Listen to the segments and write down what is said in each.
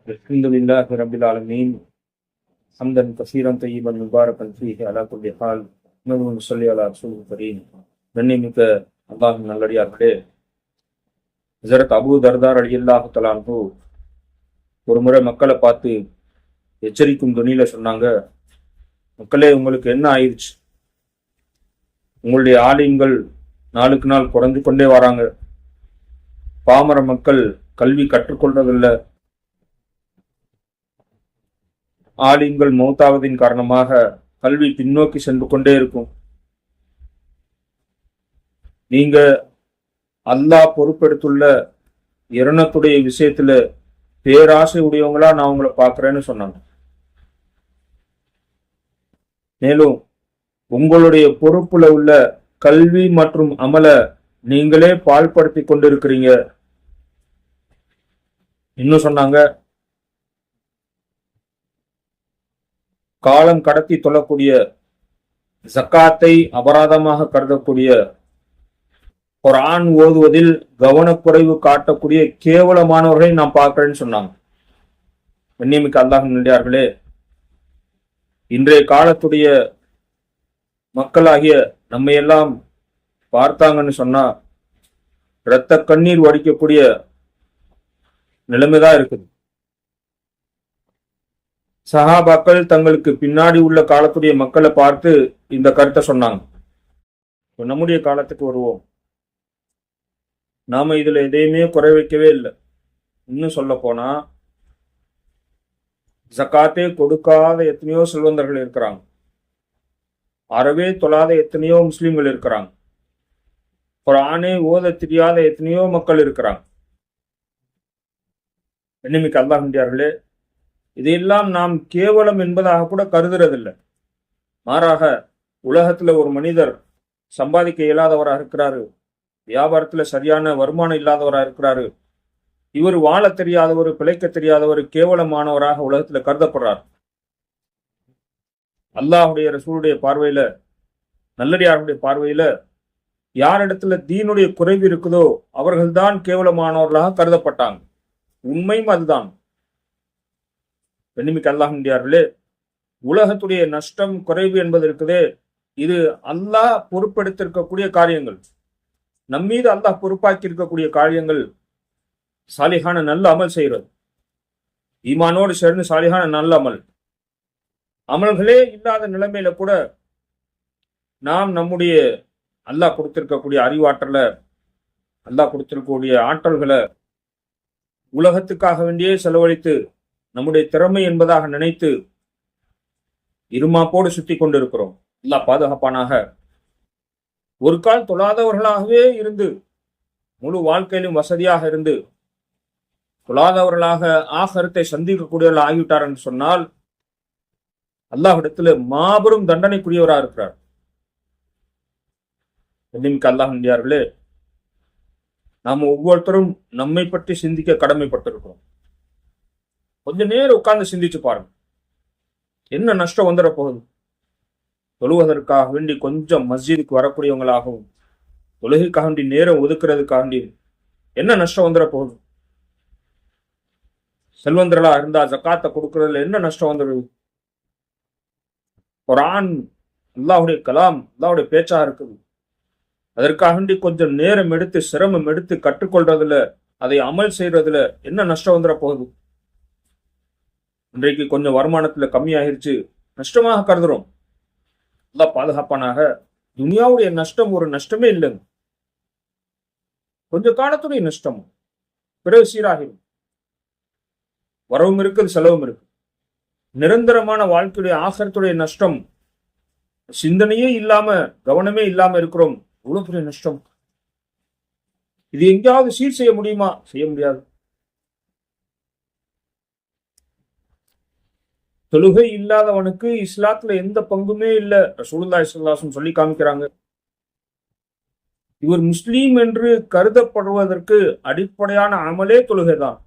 الحمد لله رب العالمين حمدا كثيرا طيبا مباركا فيه على كل حال نحمده صلي على رسول الكريم. கண்ணியமிக்க அல்லாஹ்வின் நல்லடியார்களே, ஹஸரத் அபூ தர்தா ரலியல்லாஹு தஆலா அன்ஹு ஒரு முறை மக்களை பார்த்து எச்சரிக்கும் துணியில சொன்னாங்க, மக்களே, உங்களுக்கு என்ன ஆயிடுச்சு? உங்களுடைய ஆலிம்கள் நாளுக்கு நாள் குறைஞ்சு கொண்டே வராங்க. பாமர மக்கள் கல்வி கற்றுக்கொள்றதில்லை. ஆலிம்கள் மௌத்தாவதின் காரணமாக கல்வி பின்னோக்கி சென்று கொண்டே இருக்கும். நீங்க அல்லாஹ் பொறுப்பெடுத்துள்ள இரணத்துடைய விஷயத்துல பேராசை உடையவங்களா நான் உங்களை பார்க்கிறேன்னு சொன்னாங்க. மேலும் உங்களுடைய பொறுப்புல உள்ள கல்வி மற்றும் அமல நீங்களே பால்படுத்தி கொண்டிருக்கிறீங்க. இன்னும் சொன்னாங்க, காலம் கடத்தி தொழக்கூடிய, ஜக்காத்தை அபராதமாக கருதக்கூடிய, குர்ஆன் ஓதுவதில் கவனக்குறைவு காட்டக்கூடிய கேவலமானவர்களை நான் பார்க்கிறேன்னு சொன்னாங்க. கண்ணியமிக்க அல்லாஹ்வின் நல்லடியார்களே, இன்றைய காலத்துடைய மக்களாகிய நம்ம எல்லாம் பார்த்தாங்கன்னு சொன்னா இரத்த கண்ணீர் வடிக்கக்கூடிய நிலைமைதான் இருக்குது. சஹாபாக்கள் தங்களுக்கு பின்னாடி உள்ள காலத்துடைய மக்களை பார்த்து இந்த கருத்தை சொன்னாங்க. நம்முடைய காலத்துக்கு வருவோம். நாம இதுல எதையுமே குறை வைக்கவே இல்லை. இன்னும் சொல்ல போனா, ஜக்காத்தே கொடுக்காத எத்தனையோ செல்வந்தர்கள் இருக்கிறாங்க. அறவே தொழாத எத்தனையோ முஸ்லிம்கள் இருக்கிறாங்க. குர்ஆனே ஓத தெரியாத எத்தனையோ மக்கள் இருக்கிறாங்க. கண்ணியமிக்க அல்லாஹ்வின் இதையெல்லாம் நாம் கேவலம் என்பதாக கூட கருதுறதில்லை. மாறாக, உலகத்துல ஒரு மனிதர் சம்பாதிக்க இயலாதவராக இருக்கிறாரு, வியாபாரத்துல சரியான வருமானம் இல்லாதவராக இருக்கிறாரு, இவர் வாழ தெரியாதவர், பிழைக்க தெரியாதவர், கேவலமானவராக உலகத்துல கருதப்படுறார். அல்லாஹுடைய ரசூலுடைய பார்வையில, நல்லடியாருடைய பார்வையில, யாரிடத்துல தீனுடைய குறைவு இருக்குதோ அவர்கள்தான் கேவலமானவர்களாக கருதப்பட்டாங்க. உண்மையும் அதுதான். கண்ணியமிக்க அல்லாஹ்வின் உலகத்துடைய நஷ்டம் குறைவு என்பது இருக்குதே, இது அல்லாஹ் பொறுப்பெடுத்திருக்கக்கூடிய காரியங்கள். நம்மீது அல்லாஹ் பொறுப்பாக்கி இருக்கக்கூடிய காரியங்கள் சாலிஹான நல்ல அமல் செய்யறது. ஈமானோடு சேர்ந்து சாலிஹான நல்ல அமல்களே இல்லாத நிலைமையில கூட நாம் நம்முடைய அல்லாஹ் கொடுத்திருக்கக்கூடிய அறிவாற்றலை, அல்லாஹ் கொடுத்திருக்கக்கூடிய ஆற்றல்களை உலகத்துக்காக வேண்டியே செலவழித்து நம்முடைய திறமை என்பதாக நினைத்து இருமாப்போடு சுத்தி கொண்டிருக்கிறோம். அல்லாஹ் பாதுகாப்பானாக. ஒரு கால் தொழாதவர்களாகவே இருந்து முழு வாழ்க்கையிலும் வசதியாக இருந்து தொழாதவர்களாக ஆகரத்தை சந்திக்கக்கூடியவர்கள் ஆகிவிட்டார் என்று சொன்னால் அல்லாஹ்விடத்துல மாபெரும் தண்டனைக்குரியவராக இருக்கிறார். அல்லாஹ்வின் நாம் ஒவ்வொருத்தரும் நம்மை பற்றி சிந்திக்க கடமைப்பட்டிருக்கிறோம். கொஞ்ச நேரம் உட்கார்ந்து சிந்திச்சு பாருங்க, என்ன நஷ்டம் வந்துட போகுது? தொழுவதற்காக வேண்டி கொஞ்சம் மஸ்ஜிதுக்கு வரக்கூடியவங்களாகவும், தொழுகைக்காக வேண்டி நேரம் ஒதுக்குறதுக்காக வேண்டி என்ன நஷ்டம் வந்துட போகுது? செல்வந்தர்களா இருந்தா ஜக்காத்தை கொடுக்கறதுல என்ன நஷ்டம் வந்துடுது? குர்ஆன் அல்லாஹ்வுடைய கலாம், அல்லாஹ்வுடைய பேச்சா இருக்குது. அதற்காக வேண்டி கொஞ்சம் நேரம் எடுத்து சிரமம் எடுத்து கற்றுக்கொள்றதுல, அதை அமல் செய்யறதுல என்ன நஷ்டம் வந்துட போகுது? இன்றைக்கு கொஞ்சம் வருமானத்துல கம்மியாகிருச்சு, நஷ்டமாக கருதுறோம். அல்லாஹ் பாதுகாப்பானாக. துனியாவுடைய நஷ்டம் ஒரு நஷ்டமே இல்லைங்க. கொஞ்ச காலத்துடைய நஷ்டம், பிறகு சீராகிடும். வரவும் இருக்குது, செலவும் இருக்கு. நிரந்தரமான வாழ்க்கையுடைய ஆகரத்துடைய நஷ்டம், சிந்தனையே இல்லாம, கவனமே இல்லாம இருக்கிறோம். இவ்வளவு பெரிய நஷ்டம். இது எங்கேயாவது சீர் செய்ய முடியுமா? செய்ய முடியாது. தொழுகை இல்லாதவனுக்கு இஸ்லாத்துல எந்த பங்குமே இல்லை. ரசூலுல்லாஹி ஸல்லல்லாஹு அலைஹி வஸல்லம் சொல்லி காமிக்கிறாங்க. இவர் முஸ்லீம் என்று கருதப்படுவதற்கு அடிப்படையான அமலே தொழுகைதான்.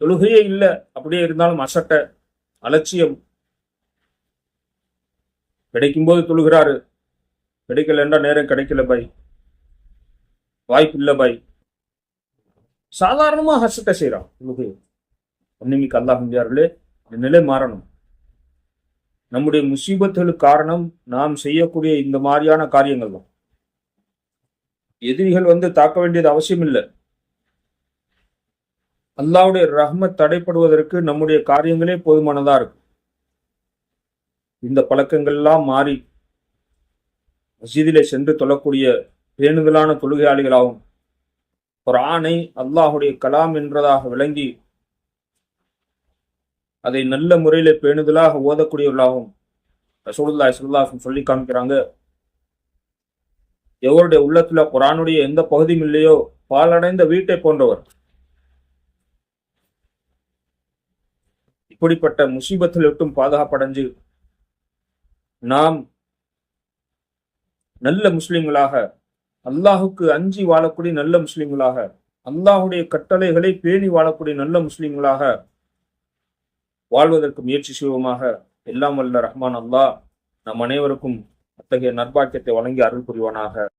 தொழுகையே இல்லை, அப்படியே இருந்தாலும் அசட்டை, அலட்சியம். கிடைக்கும் போது தொழுகிறாரு, கிடைக்கல என்றா நேரம் கிடைக்கல பாய், வாய்ப்பு இல்லை பாய். சாதாரணமா அசட்டை செய்யறான் தொழுகை. ஒன்னிமிக்க அல்லாஹ்வியார்களே, இந்த நிலை மாறணும். நம்முடைய முசீபத்துகளுக்கு காரணம் நாம் செய்யக்கூடிய இந்த மாதிரியான காரியங்கள் தான். எதிரிகள் தாக்க வேண்டியது அவசியம் இல்லை. அல்லாஹ்வுடைய ரஹ்மத் தடைப்படுவதற்கு நம்முடைய காரியங்களே போதுமானதா இருக்கு. இந்த பழக்கங்கள் எல்லாம் மாறி மஸ்ஜிதிலே சென்று தொழக்கூடிய பேணுதலான தொழுகையாளிகளாகும், குர்ஆனை அல்லாஹுடைய கலாம் என்றதாக விளங்கி அதை நல்ல முறையில பேணுதலாக ஓதக்கூடியவர்களாகவும் ரசூலுல்லாஹி ஸல்லல்லாஹு அலைஹி வஸல்லம் சொல்லி காமிக்கிறாங்க. எவருடைய உள்ளத்துல குர்ஆனுடைய எந்த பகுதியும் இல்லையோ பாலடைந்த வீட்டை போன்றவர். இப்படிப்பட்ட முசீபத்தில் விட்டும் பாதுகாப்படைஞ்சு நாம் நல்ல முஸ்லிம்களாக, அல்லாஹுக்கு அஞ்சி வாழக்கூடிய நல்ல முஸ்லிம்களாக, அல்லாஹுடைய கட்டளைகளை பேணி வாழக்கூடிய நல்ல முஸ்லிம்களாக வாழ்வதற்கு முயற்சி செய்வோமாக. எல்லாம் வல்ல ரஹ்மான் அல்லாஹ் நம் அனைவருக்கும் அத்தகைய நற்பாக்கியத்தை வழங்கி அருள் புரிவானாக.